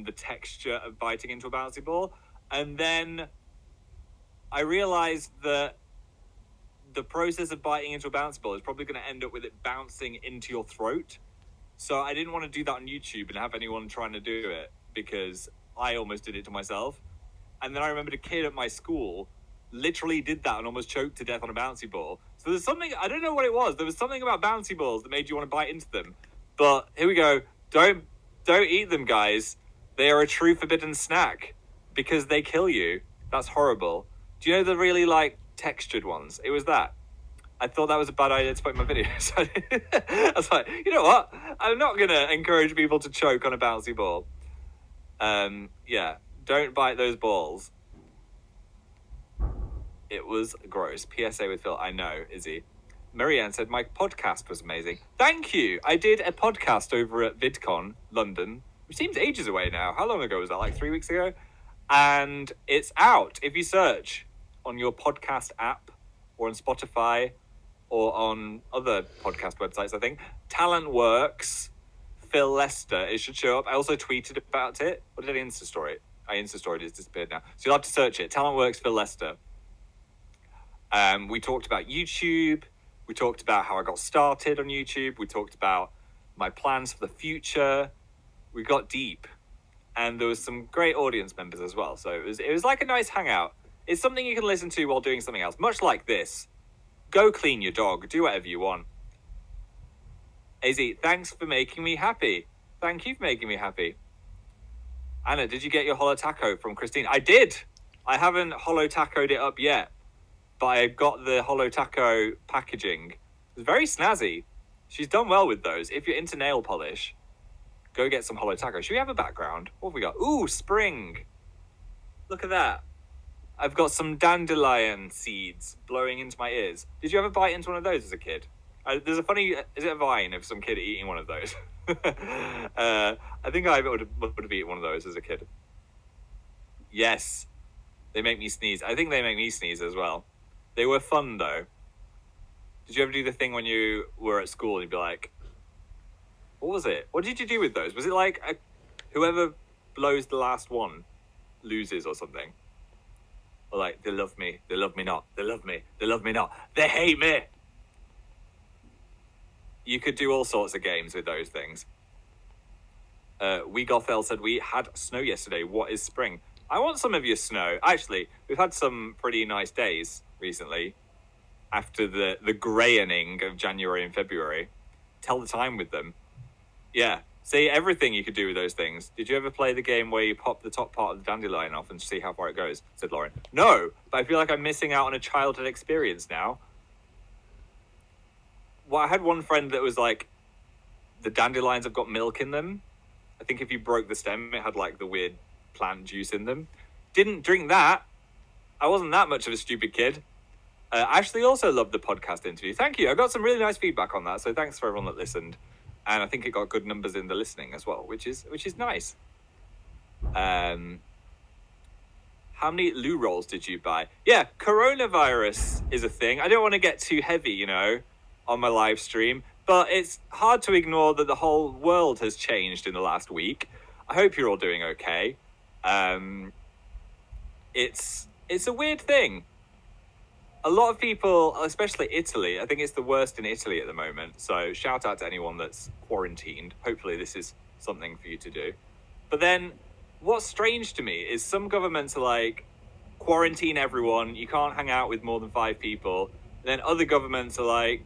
the texture of biting into a bouncy ball. And then I realized that the process of biting into a bouncy ball is probably going to end up with it bouncing into your throat. So I didn't want to do that on YouTube and have anyone trying to do it, because I almost did it to myself. And then I remembered a kid at my school literally did that and almost choked to death on a bouncy ball. So there's something, I don't know what it was. There was something about bouncy balls that made you want to bite into them. But here we go. Don't eat them, guys. They are a true forbidden snack because they kill you. That's horrible. Do you know the really, like, textured ones? It was that. I thought that was a bad idea to put in my video. So I was like, you know what? I'm not going to encourage people to choke on a bouncy ball. Yeah, don't bite those balls. It was gross. PSA with Phil. I know, Izzy. Marianne said, my podcast was amazing. Thank you. I did a podcast over at VidCon, London, which seems ages away now. How long ago was that? Like 3 weeks ago? And it's out. If you search on your podcast app or on Spotify or on other podcast websites, I think, Talent Works, Phil Lester, it should show up. I also tweeted about it. Or did I Insta story it? I Insta storied it. It's disappeared now. So you'll have to search it. Talent Works, Phil Lester. We talked about YouTube. We talked about how I got started on YouTube. We talked about my plans for the future. We got deep. And there was some great audience members as well. So it was like a nice hangout. It's something you can listen to while doing something else. Much like this. Go clean your dog. Do whatever you want. AZ, thanks for making me happy. Thank you for making me happy. Anna, did you get your holo taco from Christine? I did. I haven't holo tacoed it up yet. But I got the holo taco packaging. It's very snazzy. She's done well with those. If you're into nail polish, go get some holo taco. Should we have a background? What have we got? Ooh, spring. Look at that. I've got some dandelion seeds blowing into my ears. Did you ever bite into one of those as a kid? There's a funny, is it a vine of some kid eating one of those? I think I would have eaten one of those as a kid. Yes. They make me sneeze. I think they make me sneeze as well. They were fun, though. Did you ever do the thing when you were at school and you'd be like, what was it? What did you do with those? Was it like whoever blows the last one loses or something? Or like, they love me not. They love me not. They hate me. You could do all sorts of games with those things. Gothel said, we had snow yesterday. What is spring? I want some of your snow. Actually, we've had some pretty nice days recently after the greying of January and February. Tell the time with them. Yeah. See, everything you could do with those things. Did you ever play the game where you pop the top part of the dandelion off and see how far it goes? Said Lauren. No, but I feel like I'm missing out on a childhood experience now. Well, I had one friend that was like, the dandelions have got milk in them. I think if you broke the stem, it had like the weird plant juice in them. Didn't drink that. I wasn't that much of a stupid kid. Ashley also loved the podcast interview. Thank you. I got some really nice feedback on that, so thanks for everyone that listened. And I think it got good numbers in the listening as well, which is nice. How many loo rolls did you buy? Yeah, coronavirus is a thing. I don't want to get too heavy, you know, on my live stream, but it's hard to ignore that the whole world has changed in the last week. I hope you're all doing okay. It's a weird thing. A lot of people, especially Italy, I think it's the worst in Italy at the moment. So shout out to anyone that's quarantined. Hopefully this is something for you to do. But then what's strange to me is some governments are like, quarantine everyone. You can't hang out with more than 5 people. And then other governments are like,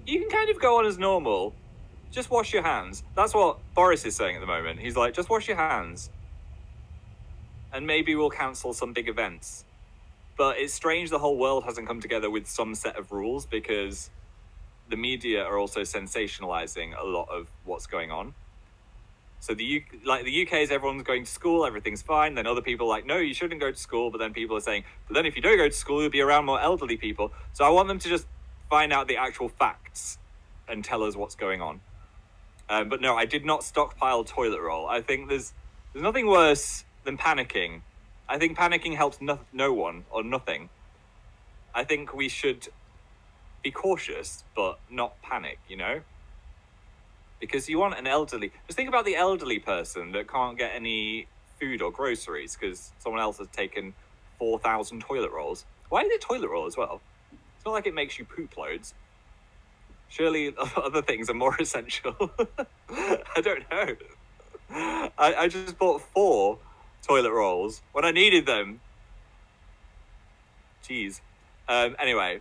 you can kind of go on as normal. Just wash your hands. That's what Boris is saying at the moment. He's like, just wash your hands. And maybe we'll cancel some big events. But it's strange the whole world hasn't come together with some set of rules, because the media are also sensationalizing a lot of what's going on. So the UK is everyone's going to school, everything's fine. Then other people are like, no, you shouldn't go to school. But then people are saying, but then if you don't go to school, you'll be around more elderly people. So I want them to just find out the actual facts and tell us what's going on. But no, I did not stockpile toilet roll. I think there's nothing worse than panicking. I think panicking helps no one or nothing. I think we should be cautious, but not panic, you know? because you want an elderly. Just think about the elderly person that can't get any food or groceries because someone else has taken 4,000 toilet rolls. Why is it toilet roll as well? It's not like it makes you poop loads. Surely other things are more essential. I don't know. I just bought 4 toilet rolls when I needed them. Jeez. Anyway,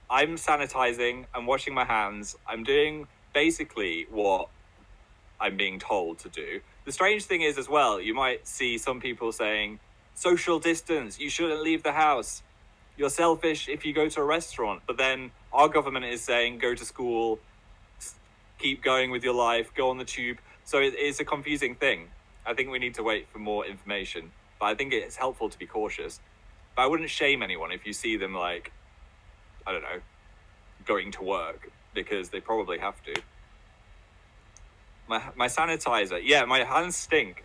I'm sanitizing. I'm washing my hands. I'm doing basically what I'm being told to do. The strange thing is as well, you might see some people saying, social distance, you shouldn't leave the house. You're selfish if you go to a restaurant. But then our government is saying, go to school, keep going with your life, go on the tube. So it's a confusing thing. I think we need to wait for more information. But I think it's helpful to be cautious. But I wouldn't shame anyone if you see them, like, I don't know, going to work, because they probably have to. My sanitizer. Yeah, my hands stink.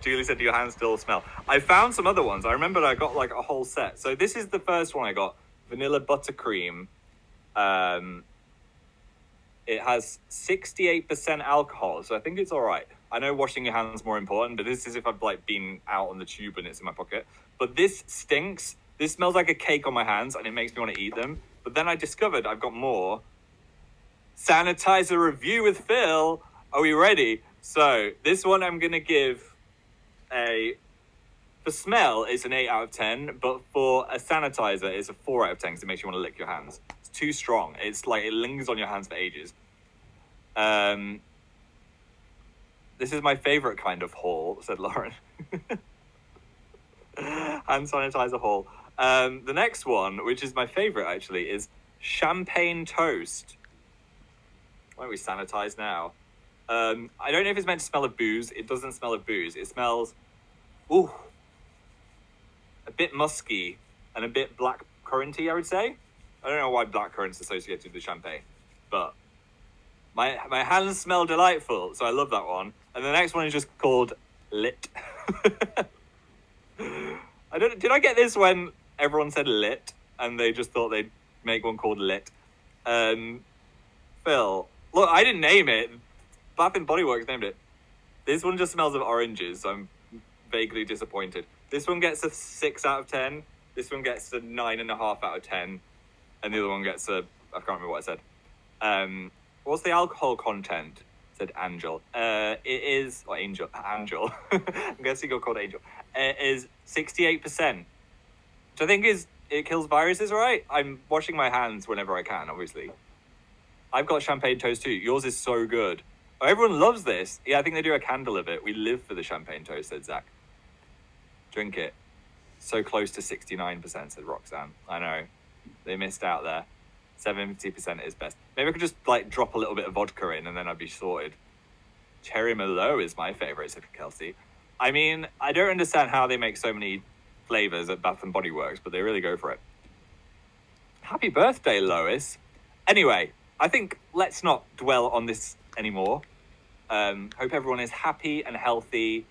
Julie said, do your hands still smell? I found some other ones. I remember I got like a whole set. So this is the first one I got. Vanilla buttercream. It has 68% alcohol, so I think it's all right. I know washing your hands is more important, but this is if I've like been out on the tube and it's in my pocket. But this stinks. This smells like a cake on my hands and it makes me want to eat them. But then I discovered I've got more. Sanitizer review with Phil. Are we ready? So this one I'm going to give for smell, it's an 8 out of 10. But for a sanitizer, it's a 4 out of 10 because it makes you want to lick your hands. It's too strong. It's like it lingers on your hands for ages. This is my favorite kind of haul, said Lauren. Hand sanitizer haul. The next one, which is my favorite actually, is champagne toast. Why don't we sanitize now? I don't know if it's meant to smell of booze. It doesn't smell of booze. It smells, a bit musky and a bit blackcurranty, I would say. I don't know why blackcurrant's associated with champagne, but my hands smell delightful, so I love that one. And the next one is just called Lit. Did I get this when everyone said lit and they just thought they'd make one called Lit? Phil, look, I didn't name it. Bath and Body Works named it. This one just smells of oranges, so I'm vaguely disappointed. This one gets a 6 out of 10. This one gets a 9.5 out of 10. And the other one gets I can't remember what I said. What's the alcohol content? Said Angel. It is, or Angel. I'm guessing you're called Angel. It is 68%. Which I think it kills viruses, right? I'm washing my hands whenever I can, obviously. I've got champagne toast too. Yours is so good. Oh, everyone loves this. Yeah, I think they do a candle of it. We live for the champagne toast, said Zach. Drink it. So close to 69%, said Roxanne. I know. They missed out there. 70% is best. Maybe I could just like drop a little bit of vodka in and then I'd be sorted. Cherry Merlot is my favourite, said Kelsey. I mean, I don't understand how they make so many flavours at Bath and Body Works, but they really go for it. Happy birthday, Lois. Anyway, I think let's not dwell on this anymore. Hope everyone is happy and healthy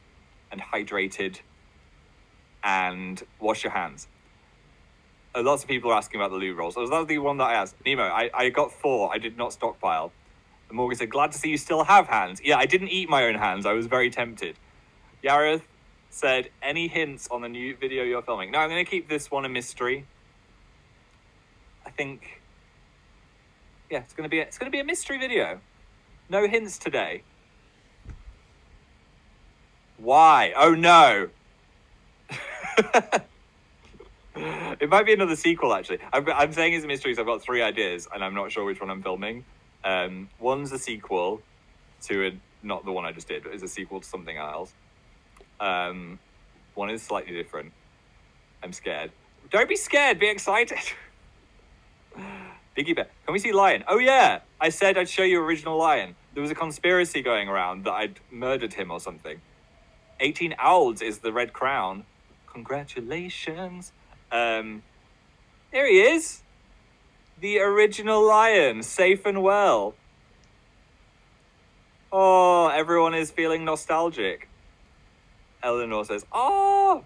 and hydrated and wash your hands. Lots of people are asking about the loo rolls. So that was the one that I asked. Nemo, I got 4. I did not stockpile. And Morgan said, glad to see you still have hands. Yeah, I didn't eat my own hands. I was very tempted. Yareth said, any hints on the new video you're filming? No, I'm going to keep this one a mystery. I think, yeah, it's going to be a mystery video. No hints today. Why? Oh no. It might be another sequel, actually. I'm saying it's a mystery because I've got 3 ideas and I'm not sure which one I'm filming. One's a sequel to not the one I just did, but it's a sequel to something else. One is slightly different. I'm scared. Don't be scared, be excited. Biggie Bear. Can we see Lion? Oh yeah, I said I'd show you original Lion. There was a conspiracy going around that I'd murdered him or something. 18 owls is the red crown. Congratulations. There he is. The original Lion, safe and well. Oh, everyone is feeling nostalgic. Eleanor says, oh.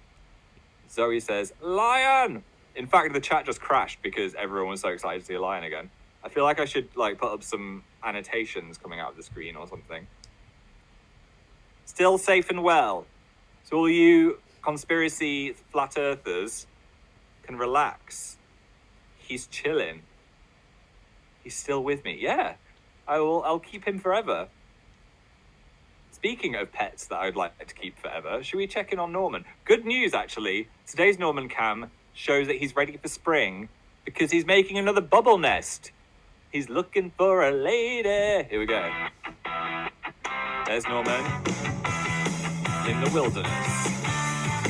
Zoe says, Lion. In fact, the chat just crashed because everyone was so excited to see a lion again. I feel like I should like put up some annotations coming out of the screen or something. Still safe and well. So all you conspiracy flat earthers can relax. He's chilling. He's still with me. Yeah. I'll keep him forever. Speaking of pets that I'd like to keep forever, should we check in on Norman? Good news, actually. Today's Norman cam shows that he's ready for spring because he's making another bubble nest. He's looking for a lady. Here we go. There's Norman in the wilderness.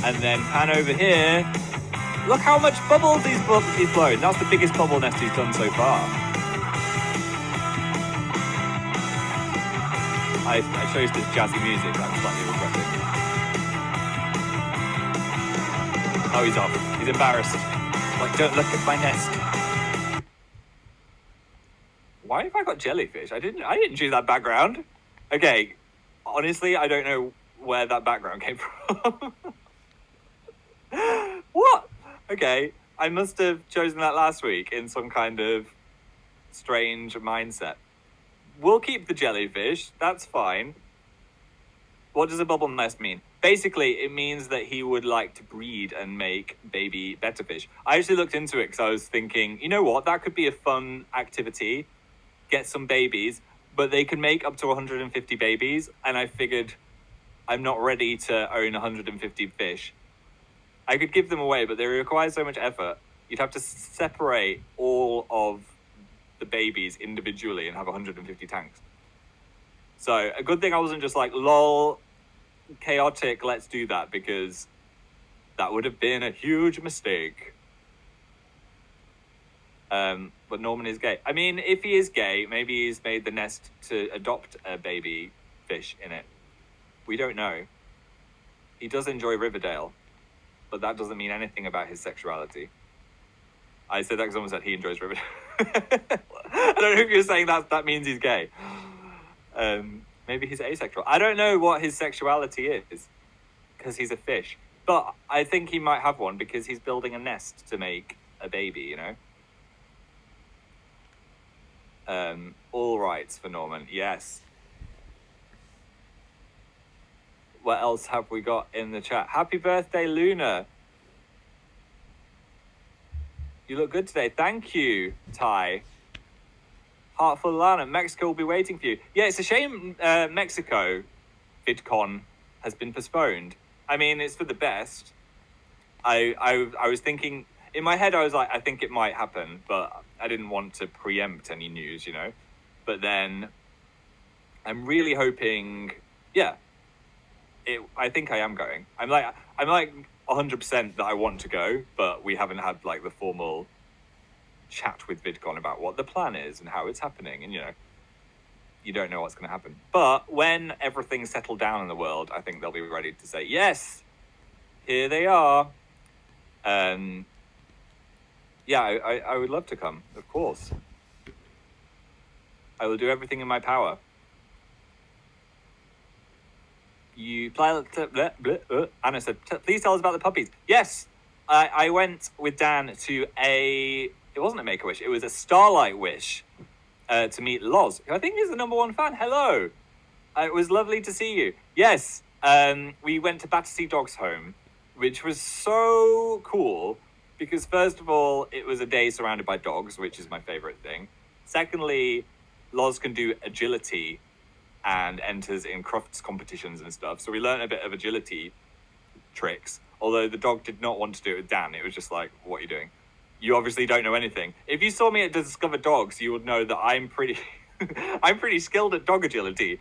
And then pan over here. Look how much bubbles he's blown. That's the biggest bubble nest he's done so far. I chose this jazzy music. That's slightly regretting. Oh, he's off. He's embarrassed. Like, don't look at my nest. Why have I got jellyfish? I didn't choose that background. Okay, honestly, I don't know where that background came from. What? Okay, I must have chosen that last week in some kind of strange mindset. We'll keep the jellyfish. That's fine. What does a bubble nest mean? Basically, it means that he would like to breed and make baby betta fish. I actually looked into it because I was thinking, you know what? That could be a fun activity. Get some babies, but they can make up to 150 babies. And I figured I'm not ready to own 150 fish. I could give them away, but they require so much effort. You'd have to separate all of the babies individually and have 150 tanks. So a good thing I wasn't just like, lol, chaotic, let's do that, because that would have been a huge mistake. But Norman is gay. I mean, if he is gay, maybe he's made the nest to adopt a baby fish in it. We don't know. He does enjoy Riverdale, but that doesn't mean anything about his sexuality. I said that because someone said he enjoys Riverdale. I don't know if you're saying that means he's gay. Maybe he's asexual. I don't know what his sexuality is, because he's a fish. But I think he might have one because he's building a nest to make a baby, you know? All rights for Norman, yes. What else have we got in the chat? Happy birthday, Luna. You look good today. Thank you, Ty. Heartful Lana. Mexico will be waiting for you. Yeah, it's a shame Mexico VidCon has been postponed. I mean, it's for the best. I was thinking, in my head, I was like, I think it might happen, but I didn't want to preempt any news, you know? But then I'm really hoping, yeah, I think I am going. I'm like 100% that I want to go, but we haven't had like the formal chat with VidCon about what the plan is and how it's happening, and you know, you don't know what's going to happen. But when everything's settled down in the world, I think they'll be ready to say, yes, here they are. Yeah, I would love to come, of course. I will do everything in my power. Anna said, please tell us about the puppies. Yes, I went with Dan to it wasn't a Make-A-Wish, it was a Starlight Wish to meet Loz, who I think is the #1 fan. Hello. It was lovely to see you. Yes, we went to Battersea Dogs Home, which was so cool because, first of all, it was a day surrounded by dogs, which is my favourite thing. Secondly, Loz can do agility and enters in crufts competitions and stuff. So we learned a bit of agility tricks, although the dog did not want to do it with Dan. It was just like, what are you doing? You obviously don't know anything. If you saw me at Discover Dogs, you would know that I'm pretty I'm pretty skilled at dog agility.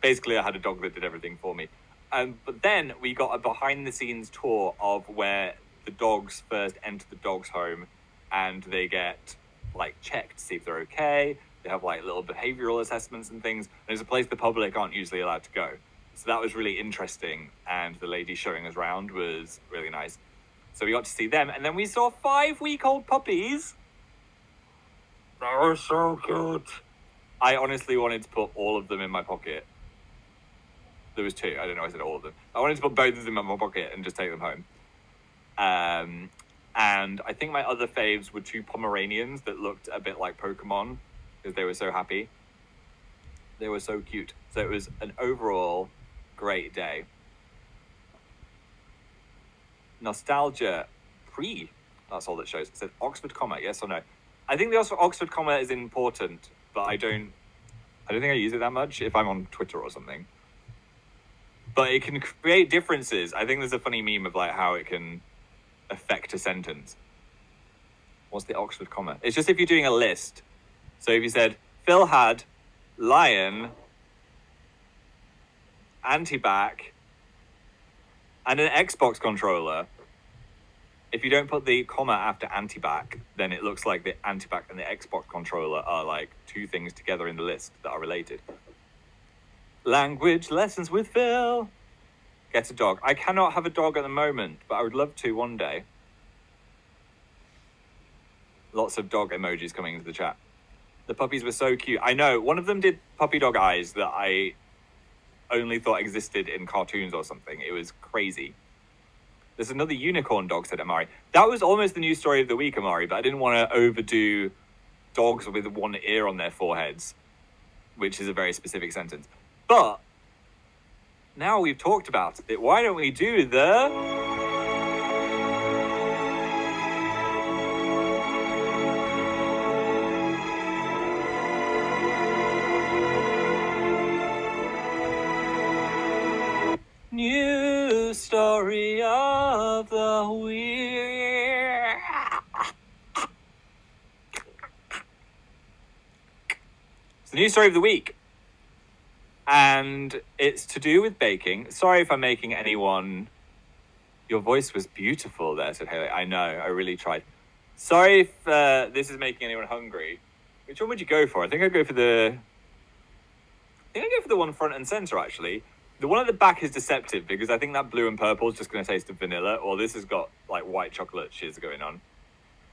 Basically, I had a dog that did everything for me. But then we got a behind-the-scenes tour of where the dogs first enter the dog's home, and they get like checked to see if they're okay. They have like little behavioral assessments and things. And it's a place the public aren't usually allowed to go. So that was really interesting. And the lady showing us around was really nice. So we got to see them. And then we saw 5-week-old puppies. They were so cute. I honestly wanted to put all of them in my pocket. There was 2. I don't know. I said all of them. I wanted to put both of them in my pocket and just take them home. And I think my other faves were 2 Pomeranians that looked a bit like Pokemon. because they were so happy. They were so cute. So it was an overall great day. Nostalgia that's all that shows. It said Oxford comma, yes or no? I think the Oxford comma is important, but I don't think I use it that much if I'm on Twitter or something. But it can create differences. I think there's a funny meme of like how it can affect a sentence. What's the Oxford comma? It's just if you're doing a list. So if you said Phil had lion, anti-back, and an Xbox controller. If you don't put the comma after anti-back, then it looks like the anti-back and the Xbox controller are like two things together in the list that are related. Language lessons with Phil. Get a dog. I cannot have a dog at the moment, but I would love to one day. Lots of dog emojis coming into the chat. The puppies were so cute. I know, one of them did puppy dog eyes that I only thought existed in cartoons or something. It was crazy. There's another unicorn dog, said Amari. That was almost the news story of the week, Amari, but I didn't want to overdo dogs with one ear on their foreheads, which is a very specific sentence. But now we've talked about it, why don't we do the... News story of the week. It's the news story of the week. And it's to do with baking. Sorry if I'm making anyone... Your voice was beautiful there, said Haley. I know, I really tried. Sorry if this is making anyone hungry. Which one would you go for? I think I'd go for the one front and center, actually. The one at the back is deceptive because I think that blue and purple is just going to taste of vanilla, or this has got like white chocolate shiz going on.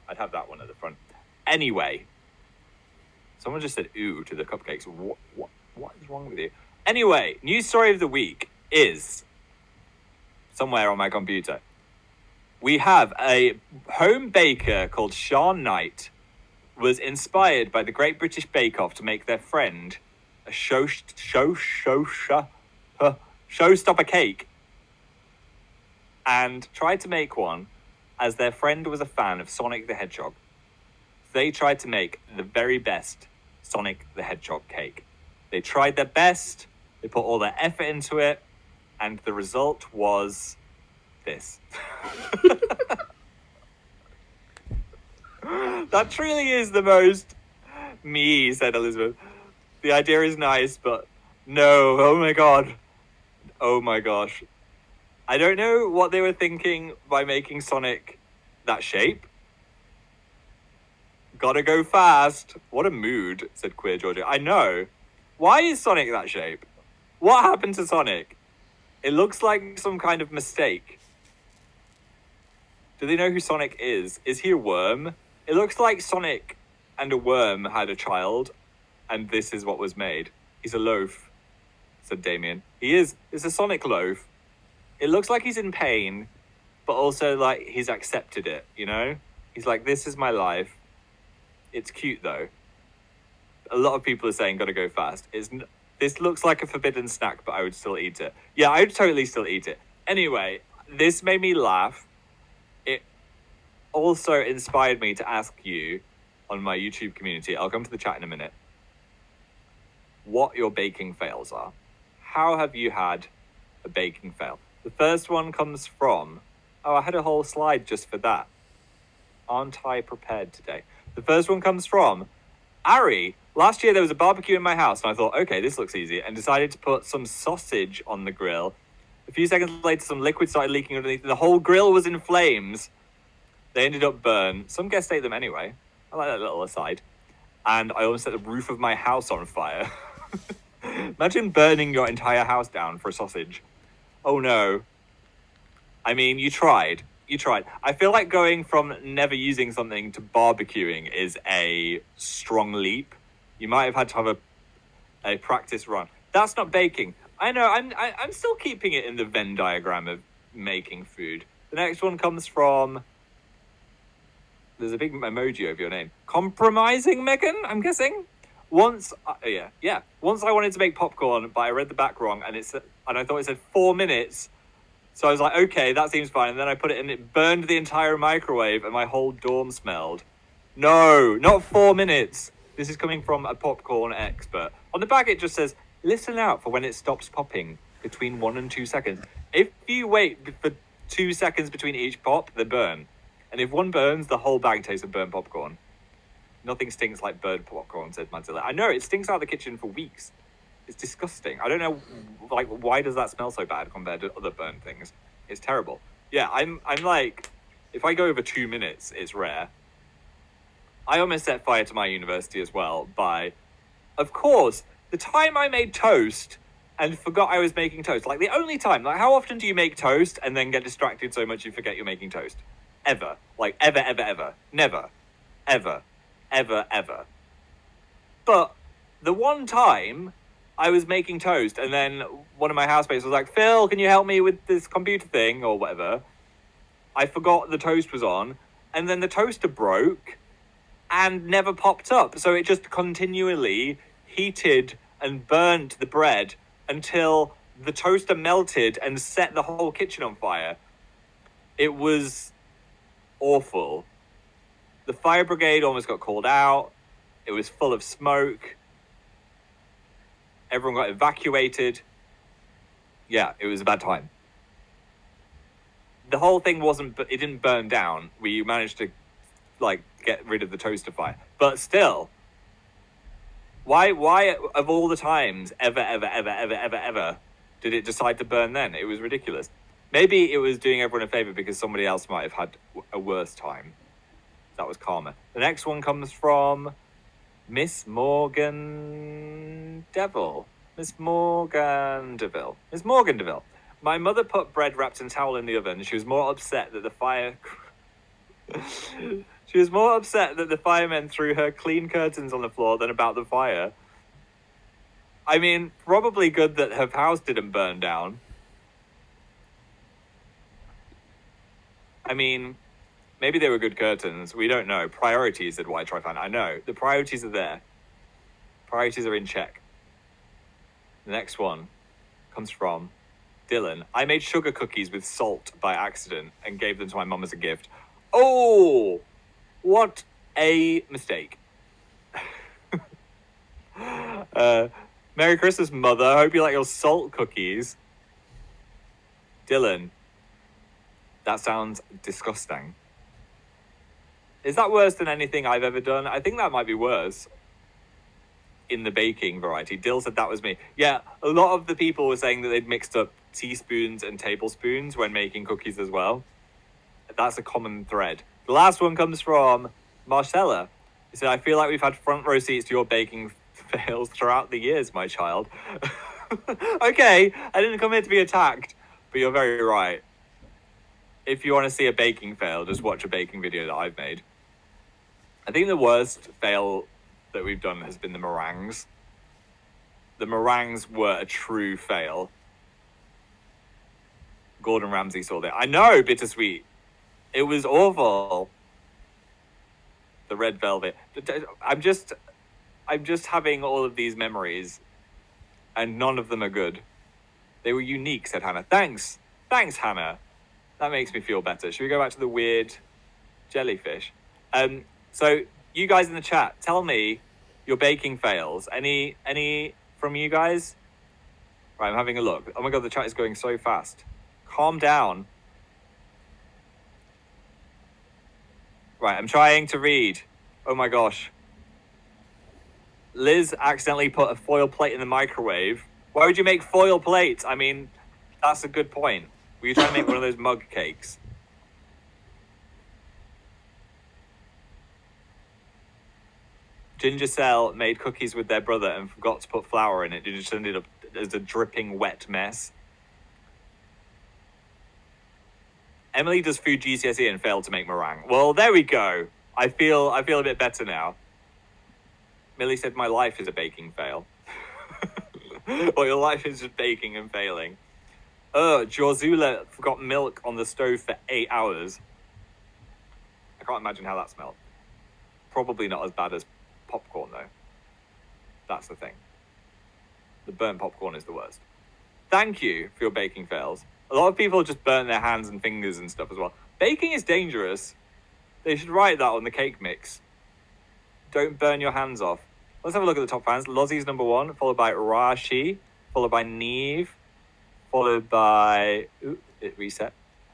I'd have that one at the front. Anyway, someone just said ooh to the cupcakes. What is wrong with you? Anyway, news story of the week is somewhere on my computer. We have a home baker called Sean Knight was inspired by the Great British Bake Off to make their friend a showstopper cake, and tried to make one as their friend was a fan of Sonic the Hedgehog. They tried to make the very best Sonic the Hedgehog cake. They tried their best, they put all their effort into it, and the result was this. That truly is the most me, said Elizabeth. The idea is nice, but no, oh my god. Oh my gosh. I don't know what they were thinking by making Sonic that shape. Gotta go fast. What a mood, said Queer Georgia. I know. Why is Sonic that shape? What happened to Sonic? It looks like some kind of mistake. Do they know who Sonic is? Is he a worm? It looks like Sonic and a worm had a child, and this is what was made. He's a loaf, said Damien. He is. It's a Sonic loaf. It looks like he's in pain, but also like he's accepted it, you know? He's like, this is my life. It's cute though. A lot of people are saying gotta go fast. This looks like a forbidden snack, but I would still eat it. Yeah, I would totally still eat it. Anyway, this made me laugh. It also inspired me to ask you on my YouTube community, I'll come to the chat in a minute, what your baking fails are. How have you had a baking fail? The first one comes from... Oh, I had a whole slide just for that. Aren't I prepared today? The first one comes from Ari. Last year there was a barbecue in my house and I thought, okay, this looks easy, and decided to put some sausage on the grill. A few seconds later, some liquid started leaking underneath and the whole grill was in flames. They ended up burned. Some guests ate them anyway. I like that little aside. And I almost set the roof of my house on fire. Imagine burning your entire house down for a sausage. Oh no. I mean, you tried. I feel like going from never using something to barbecuing is a strong leap. You might have had to have a practice run. That's not baking. I know, I'm still keeping it in the Venn diagram of making food. The next one comes from... There's a big emoji over your name. Compromising Megan, I'm guessing? Once I wanted to make popcorn, but I read the back wrong, and I thought it said 4 minutes. So I was like, okay, that seems fine. And then I put it in, it burned the entire microwave, and my whole dorm smelled. No, not 4 minutes. This is coming from a popcorn expert. On the back, it just says, listen out for when it stops popping between 1 and 2 seconds. If you wait for 2 seconds between each pop, they burn. And if one burns, the whole bag tastes of burnt popcorn. Nothing stinks like burnt popcorn, said Mozilla. I know, it stinks out of the kitchen for weeks. It's disgusting. I don't know, like, why does that smell so bad compared to other burnt things? It's terrible. Yeah, I'm like, if I go over 2 minutes, it's rare. I almost set fire to my university as well by, of course, the time I made toast and forgot I was making toast. Like, the only time. Like, how often do you make toast and then get distracted so much you forget you're making toast? Ever. Like, ever, ever, ever. Never. Ever. Ever, ever. But the one time I was making toast and then one of my housemates was like, Phil, can you help me with this computer thing or whatever? I forgot the toast was on, and then the toaster broke and never popped up. So it just continually heated and burnt the bread until the toaster melted and set the whole kitchen on fire. It was awful. The fire brigade almost got called out. It was full of smoke. Everyone got evacuated. Yeah, it was a bad time. The whole thing it didn't burn down. We managed to, like, get rid of the toaster fire. But still, why of all the times ever did it decide to burn then? It was ridiculous. Maybe it was doing everyone a favor because somebody else might have had a worse time. That was karma. The next one comes from Miss Morgan Deville. Miss Morgan Deville. My mother put bread wrapped in towel in the oven. She was more upset that the firemen threw her clean curtains on the floor than about the fire. I mean, probably good that her house didn't burn down. I mean, maybe they were good curtains. We don't know. Priorities, said White Trifan. I know. The priorities are there. Priorities are in check. The next one comes from Dylan. I made sugar cookies with salt by accident and gave them to my mum as a gift. Oh, what a mistake. Merry Christmas, Mother. I hope you like your salt cookies. Dylan, that sounds disgusting. Is that worse than anything I've ever done? I think that might be worse. In the baking variety. Dill said that was me. Yeah, a lot of the people were saying that they'd mixed up teaspoons and tablespoons when making cookies as well. That's a common thread. The last one comes from Marcella. He said, I feel like we've had front row seats to your baking fails throughout the years, my child. Okay, I didn't come here to be attacked, but you're very right. If you want to see a baking fail, just watch a baking video that I've made. I think the worst fail that we've done has been the meringues. The meringues were a true fail. Gordon Ramsay saw that. I know, bittersweet. It was awful. The red velvet. I'm just having all of these memories, and none of them are good. They were unique, said Hannah. Thanks, Hannah. That makes me feel better. Should we go back to the weird jellyfish? So you guys in the chat, tell me your baking fails. Any from you guys? Right, I'm having a look. Oh my god, the chat is going so fast. Calm down. Right, I'm trying to read. Oh my gosh. Liz accidentally put a foil plate in the microwave. Why would you make foil plates? I mean, that's a good point. Were you trying to make one of those mug cakes? Ginger Cell made cookies with their brother and forgot to put flour in it. It just ended up as a dripping wet mess. Emily does food GCSE and failed to make meringue. Well, there we go. I feel a bit better now. Millie said my life is a baking fail. Or your life is just baking and failing. Jorzula forgot milk on the stove for 8 hours. I can't imagine how that smelled. Probably not as bad as popcorn, though. That's the thing. The burnt popcorn is the worst. Thank you for your baking fails. A lot of people just burn their hands and fingers and stuff as well. Baking is dangerous. They should write that on the cake mix. Don't burn your hands off. Let's have a look at the top fans. Lozzie's number 1, followed by Rashi, followed by Neve, followed by... Ooh, it reset.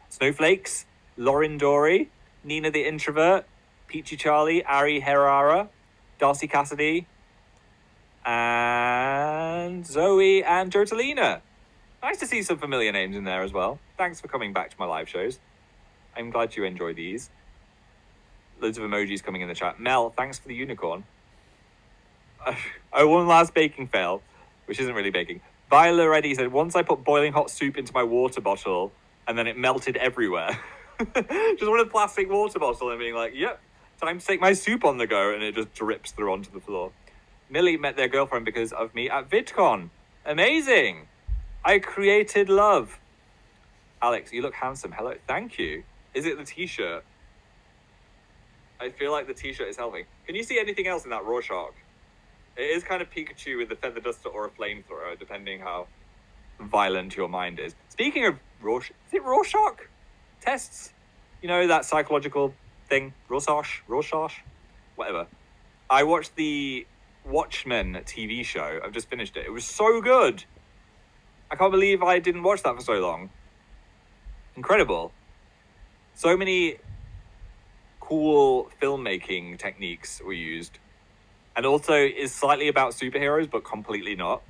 Snowflakes, Lauren Dory, Nina the Introvert, Peachy Charlie, Ari Herrera, Darcy Cassidy, and Zoe and Jotalina. Nice to see some familiar names in there as well. Thanks for coming back to my live shows. I'm glad you enjoy these. Loads of emojis coming in the chat. Mel, thanks for the unicorn. Oh, one last baking fail, which isn't really baking. Viola Reddy said, once I put boiling hot soup into my water bottle and then it melted everywhere. Just one plastic water bottle and being like, yep, time to take my soup on the go, and it just drips through onto the floor. Millie met their girlfriend because of me at VidCon. Amazing. I created love. Alex, you look handsome. Hello, thank you. Is it the t-shirt? I feel like the t-shirt is helping. Can you see anything else in that Rorschach? It is kind of Pikachu with a feather duster or a flamethrower, depending how violent your mind is. Speaking of Rorschach, is it Rorschach? Tests? You know, that psychological thing? Rorschach? Whatever. I watched the Watchmen TV show. I've just finished it. It was so good. I can't believe I didn't watch that for so long. Incredible. So many cool filmmaking techniques were used. And also is slightly about superheroes, but completely not.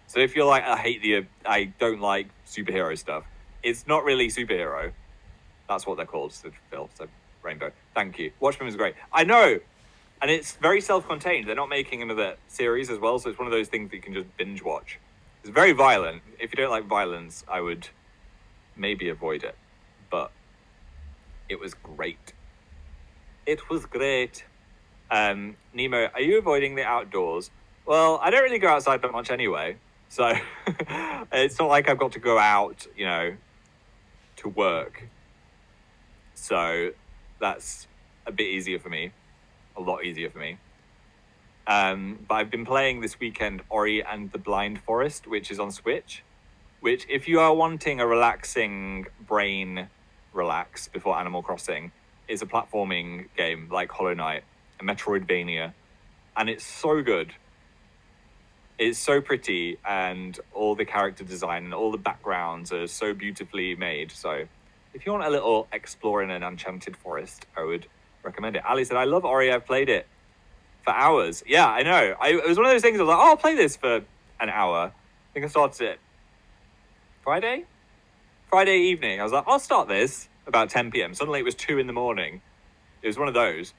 So if you're like, I don't like superhero stuff, it's not really superhero. That's what they're called, so Phil, so Rainbow. Thank you. Watchmen was great. I know! And it's very self-contained. They're not making another series as well, so it's one of those things that you can just binge watch. It's very violent. If you don't like violence, I would maybe avoid it. But it was great. It was great. Nemo, are you avoiding the outdoors? Well, I don't really go outside that much anyway, so it's not like I've got to go out, you know, to work. So that's a bit easier for me, a lot easier for me. But I've been playing this weekend Ori and the Blind Forest, which is on Switch, which if you are wanting a relaxing brain relax before Animal Crossing, is a platforming game like Hollow Knight, a Metroidvania, and it's so good. It's so pretty, and all the character design and all the backgrounds are so beautifully made. So if you want a little explore in an enchanted forest, I would recommend it. Ali said, I love Ori, I've played it for hours. Yeah, I know. It was one of those things I was like, oh, I'll play this for an hour. I think I started it Friday evening. I was like, I'll start this about 10 p.m. Suddenly it was 2 in the morning. It was one of those.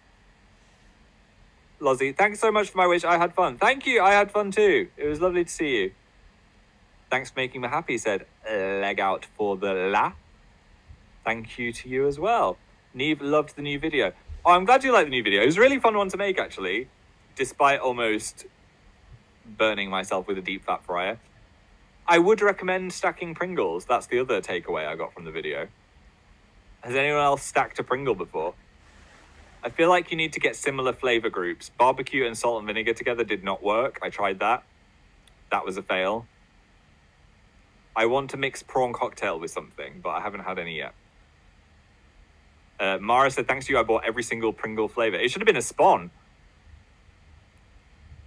Lozzie, thanks so much for my wish. I had fun. Thank you. I had fun too. It was lovely to see you. Thanks for making me happy, said leg out for the la. Thank you to you as well. Neve loved the new video. Oh, I'm glad you liked the new video. It was a really fun one to make, actually, despite almost burning myself with a deep fat fryer. I would recommend stacking Pringles. That's the other takeaway I got from the video. Has anyone else stacked a Pringle before? I feel like you need to get similar flavor groups. Barbecue and salt and vinegar together did not work. I tried that. That was a fail. I want to mix prawn cocktail with something, but I haven't had any yet. Mara said, thanks to you, I bought every single Pringle flavor. It should have been a spawn.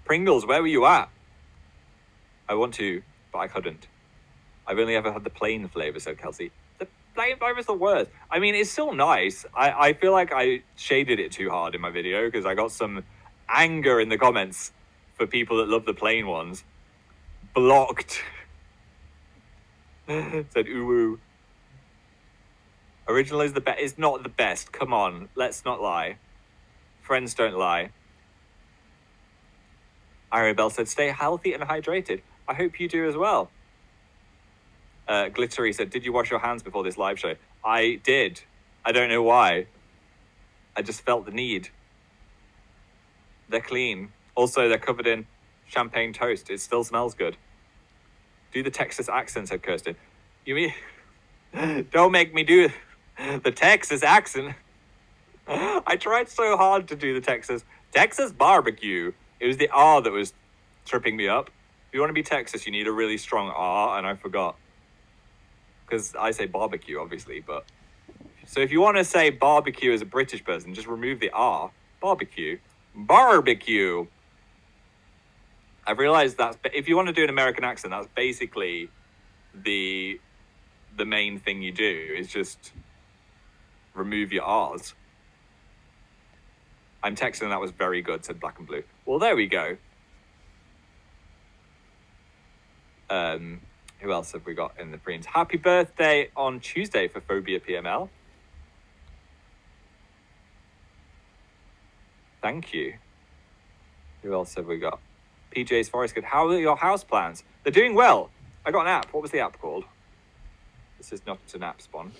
Pringles, where were you at? I want to, but I couldn't. I've only ever had the plain flavor, said Kelsey. The plain flavor is the worst. I mean, it's still nice. I feel like I shaded it too hard in my video because I got some anger in the comments for people that love the plain ones. Blocked. Said ooh. Original is the best. It's not the best. Come on, let's not lie. Friends don't lie. Arabelle said, stay healthy and hydrated. I hope you do as well. Glittery said, did you wash your hands before this live show? I did. I don't know why. I just felt the need. They're clean. Also, they're covered in champagne toast. It still smells good. Do the Texas accent, said Kirsten. You mean... Don't make me do the Texas accent. I tried so hard to do the Texas barbecue. It was the R that was tripping me up. If you want to be Texas, you need a really strong R, and I forgot. Because I say barbecue, obviously, but... So if you want to say barbecue as a British person, just remove the R. Barbecue. Barbecue. I've realized that's... If you want to do an American accent, that's basically the main thing you do, is just remove your R's. I'm texting, that was very good, said Black and Blue. Well, there we go. Who else have we got in the preens? Happy birthday on Tuesday for Phobia PML. Thank you. Who else have we got? PJ's Forest Good. How are your house plans? They're doing well. I got an app. What was the app called? This is not an app spawn,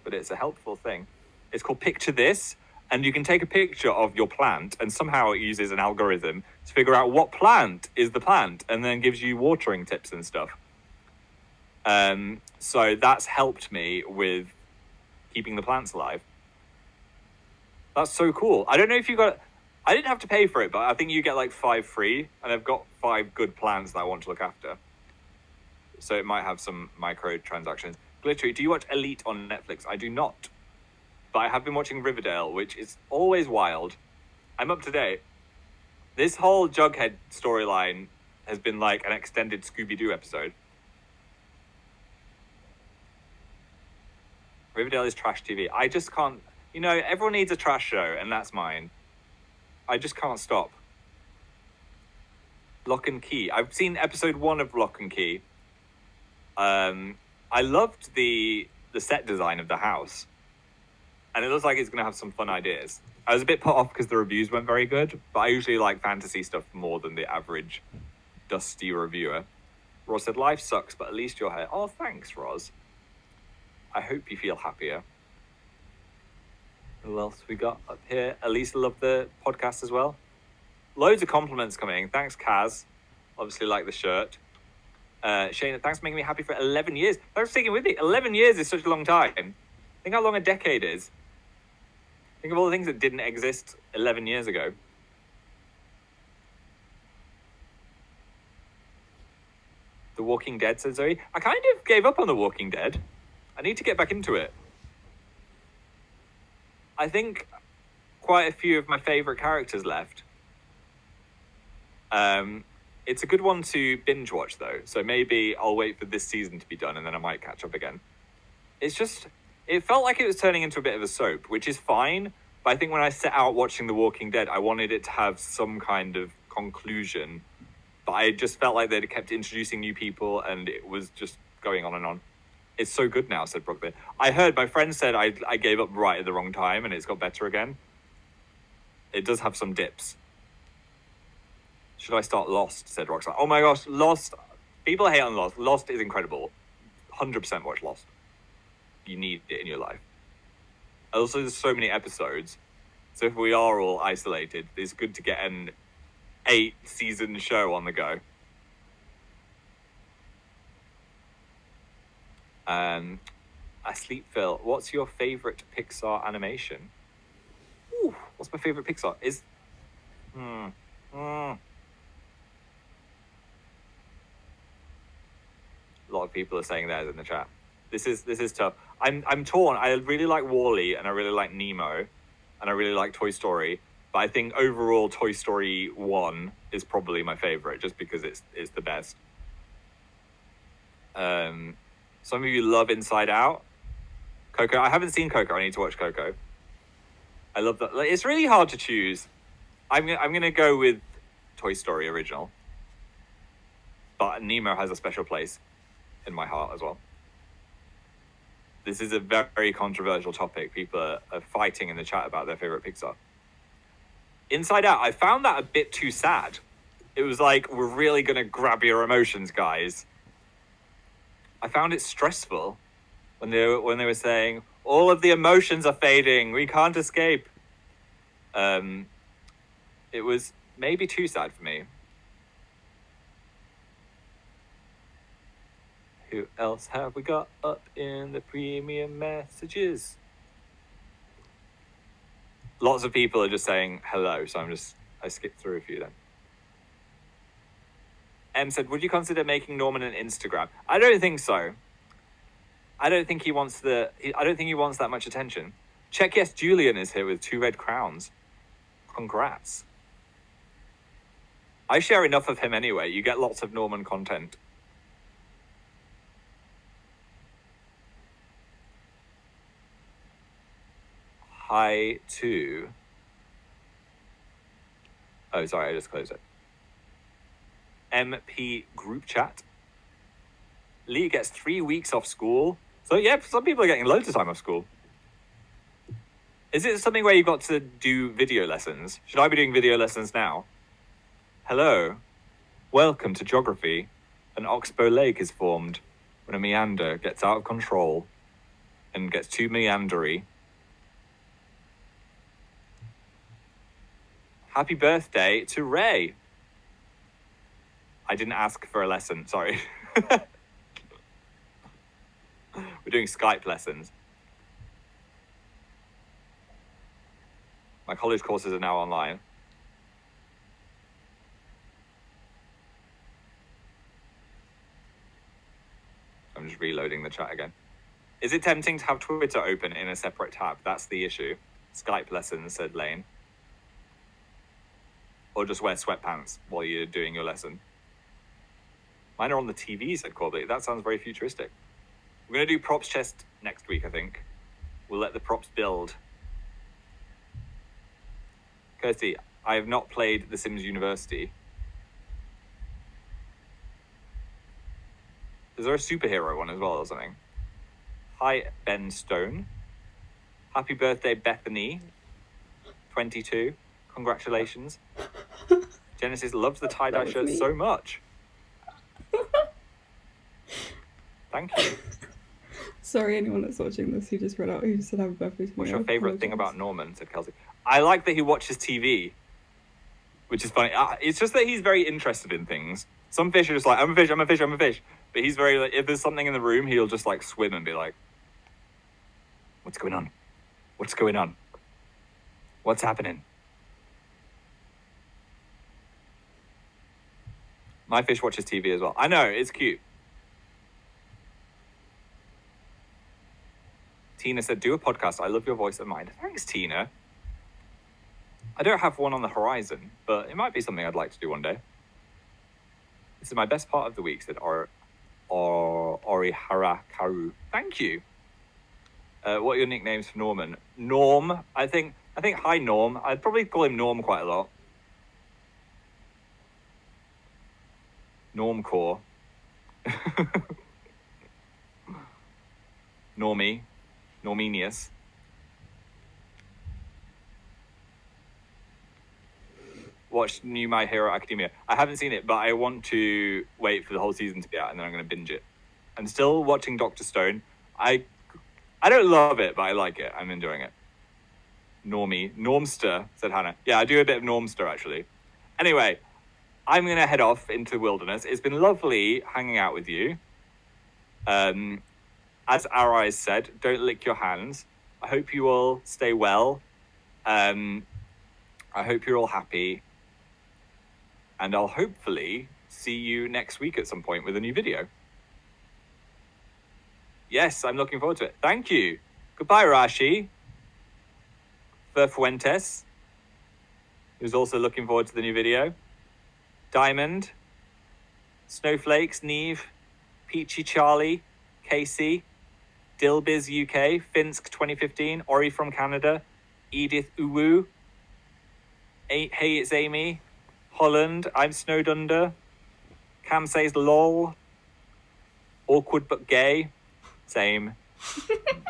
but it's a helpful thing. It's called Picture This, and you can take a picture of your plant, and somehow it uses an algorithm to figure out what plant is the plant, and then gives you watering tips and stuff. So that's helped me with keeping the plants alive. That's so cool. I don't know if you got... I didn't have to pay for it, but I think you get like 5 free, and I've got 5 good plants that I want to look after. So it might have some microtransactions. Glittery, do you watch Elite on Netflix? I do not. But I have been watching Riverdale, which is always wild. I'm up to date. This whole Jughead storyline has been like an extended Scooby-Doo episode. Riverdale is trash TV. I just can't... You know, everyone needs a trash show, and that's mine. I just can't stop. Lock and Key. I've seen episode 1 of Lock and Key. I loved the set design of the house. And it looks like it's going to have some fun ideas. I was a bit put off because the reviews weren't very good, but I usually like fantasy stuff more than the average dusty reviewer. Roz said, life sucks, but at least you're here. Oh, thanks, Roz. I hope you feel happier. Who else we got up here? Elisa loved the podcast as well. Loads of compliments coming. Thanks, Kaz. Obviously like the shirt. Shane, thanks for making me happy for 11 years. Thanks for sticking with me. 11 years is such a long time. Think how long a decade is. Think of all the things that didn't exist 11 years ago. The Walking Dead, said Zoe. I kind of gave up on The Walking Dead. I need to get back into it. I think quite a few of my favourite characters left. It's a good one to binge watch, though. So maybe I'll wait for this season to be done, and then I might catch up again. It's just... It felt like it was turning into a bit of a soap, which is fine. But I think when I set out watching The Walking Dead, I wanted it to have some kind of conclusion. But I just felt like they'd kept introducing new people, and it was just going on and on. It's so good now, said Brooklyn. I heard, my friend said I gave up right at the wrong time, and it's got better again. It does have some dips. Should I start Lost, said Roxanne. Oh my gosh, Lost. People hate on Lost. Lost is incredible. 100% watch Lost. You need it in your life. Also, there's so many episodes. So if we are all isolated, it's good to get an 8-season show on the go. AmazingPhil, what's your favourite Pixar animation? Ooh, what's my favourite Pixar? A lot of people are saying theirs in the chat. This is tough. I'm torn. I really like WALL-E, and I really like Nemo, and I really like Toy Story. But I think overall Toy Story 1 is probably my favourite, just because it's the best. Some of you love Inside Out. Coco. I haven't seen Coco. I need to watch Coco. I love that. Like, it's really hard to choose. I'm gonna go with Toy Story original. But Nemo has a special place in my heart as well. This is a very controversial topic. People are fighting in the chat about their favourite Pixar. Inside Out, I found that a bit too sad. It was like, we're really going to grab your emotions, guys. I found it stressful when they were saying, all of the emotions are fading, we can't escape. It was maybe too sad for me. Who else have we got up in the premium messages? Lots of people are just saying hello, so I skipped through a few then. M said, would you consider making Norman an Instagram? I don't think so. I don't think he wants that much attention. Check yes, Julian is here with 2 red crowns. Congrats. I share enough of him anyway. You get lots of Norman content. Hi to... Oh, sorry, I just closed it. MP group chat. Lee gets 3 weeks off school. So yeah, some people are getting loads of time off school. Is it something where you got to do video lessons? Should I be doing video lessons now? Hello. Welcome to geography. An oxbow lake is formed when a meander gets out of control and gets too meandery. Happy birthday to Ray. I didn't ask for a lesson, sorry. We're doing Skype lessons. My college courses are now online. I'm just reloading the chat again. Is it tempting to have Twitter open in a separate tab? That's the issue. Skype lessons, said Lane. Or just wear sweatpants while you're doing your lesson. Mine are on the TV, said Corbett. That sounds very futuristic. We're going to do props chest next week, I think. We'll let the props build. Kirsty, I have not played The Sims University. Is there a superhero one as well or something? Hi, Ben Stone. Happy birthday, Bethany. 22. Congratulations. Genesis loves the tie-dye shirt so much. Thank you. Sorry, anyone that's watching this, he just read out, he said happy birthday to me. What's your favourite thing about Norman, said Kelsey. I like that he watches TV, which is funny. It's just that he's very interested in things. Some fish are just like, I'm a fish, I'm a fish, I'm a fish. But he's very, like, if there's something in the room, he'll just like swim and be like, what's going on? What's going on? What's happening? My fish watches TV as well. I know, it's cute. Tina said, do a podcast. I love your voice and mind. Thanks, Tina. I don't have one on the horizon, but it might be something I'd like to do one day. This is my best part of the week, said Orihara Karu. Thank you. What are your nicknames for Norman? Norm. I think hi Norm. I'd probably call him Norm quite a lot. Normcore. Normie. Norminius. Watched new My Hero Academia. I haven't seen it, but I want to wait for the whole season to be out, and then I'm going to binge it. I'm still watching Dr. Stone. I don't love it, but I like it. I'm enjoying it. Normster, said Hannah. Yeah, I do a bit of Normster, actually. Anyway, I'm going to head off into the wilderness. It's been lovely hanging out with you. As our eyes said, don't lick your hands. I hope you all stay well. I hope you're all happy. And I'll hopefully see you next week at some point with a new video. Yes, I'm looking forward to it. Thank you. Goodbye, Rashi. Fuentes, who's also looking forward to the new video. Diamond. Snowflakes, Neve. Peachy Charlie. Casey. Dilbiz UK. Finsk 2015. Ori from Canada. Edith Uwu. Hey, it's Amy. Holland. I'm snowed under. Cam says lol. Awkward but gay. Same.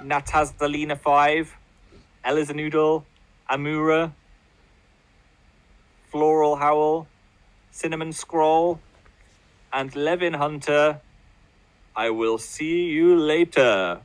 Natazalina 5. Eliza Noodle. Amura. Floral Howl. Cinnamon Scroll. And Levin Hunter. I will see you later.